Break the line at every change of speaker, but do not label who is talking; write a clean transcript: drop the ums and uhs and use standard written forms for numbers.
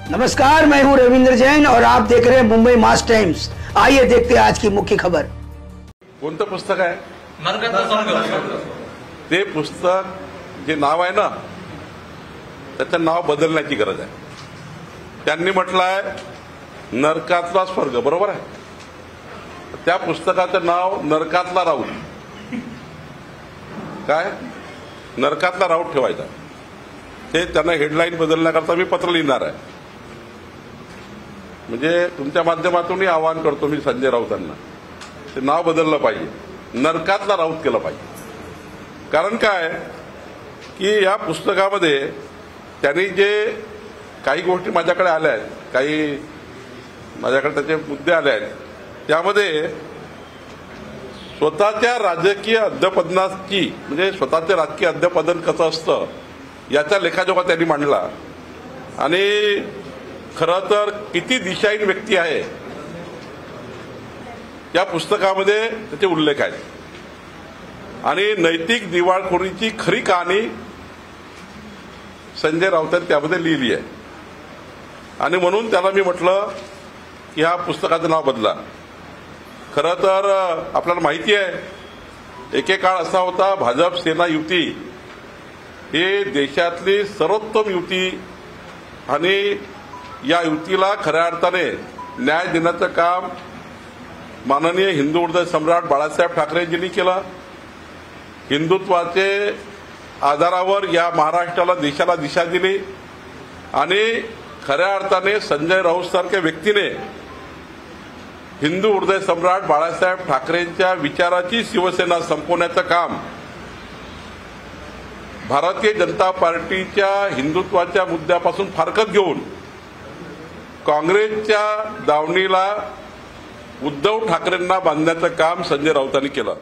नमस्कार, मैं हूं रविंद्र जैन और आप देख रहे हैं मुंबई मास टाइम्स। आइए देखते हैं आज की मुख्य खबर।
कोणतं पुस्तक आहे? ते पुस्तक जे नाव आहे ना, त्याचं नाव बदलण्याची गरज आहे। त्यांनी म्हटलं आहे नरकातला स्वर्ग, बरोबर आहे? त्या पुस्तकाचं नाव नरकातला राऊत, काय नरकातला राऊत ठेवायचा, ते त्यांना हेडलाईन बदलण्याकरता मी पत्र लिहिणार आहे। म्हणजे तुमच्या माध्यमातूनही आवाहन करतो मी संजय राऊतांना, ते नाव बदललं पाहिजे, नरकातला राऊत केलं पाहिजे। कारण काय की या पुस्तकामध्ये त्यांनी जे काही गोष्टी माझ्याकडे आल्या आहेत, काही माझ्याकडे त्याचे मुद्दे आले आहेत, त्यामध्ये स्वतःच्या राजकीय अध्यपदनाची म्हणजे स्वतःचे राजकीय अध्यपदन कसं असतं याचा लेखाजोखा त्यांनी मांडला। आणि खरं तर किती दिशाहीन व्यक्ती आहे या पुस्तकामध्ये त्याचे उल्लेख आहेत। आणि नैतिक दिवाळखोरीची खरी कहाणी संजय राऊतांनी त्यामध्ये लिहिली आहे। आणि म्हणून त्याला मी म्हटलं की ह्या पुस्तकाचं नाव बदला। खरं तर आपल्याला माहिती आहे एकेकाळ असा होता भाजप सेना युती ही देशातली सर्वोत्तम युती, आणि या युतीला खऱ्या अर्थाने न्याय देण्याचं काम माननीय हिंदू हृदय सम्राट बाळासाहेब ठाकरेंजींनी केलं। हिंदुत्वाचे आधारावर या महाराष्ट्राला देशाला दिशा दिली, आणि खऱ्या अर्थाने संजय राऊत सारख्या व्यक्तीने हिंदू हृदय सम्राट बाळासाहेब ठाकरेंच्या विचाराची शिवसेना संपवण्याचं काम भारतीय जनता पार्टीच्या हिंदुत्वाच्या मुद्द्यापासून फारकत घेऊन काँग्रेसच्या दावणीला उद्धव ठाकरेंना बांधण्याचं काम संजय राऊतांनी केलं।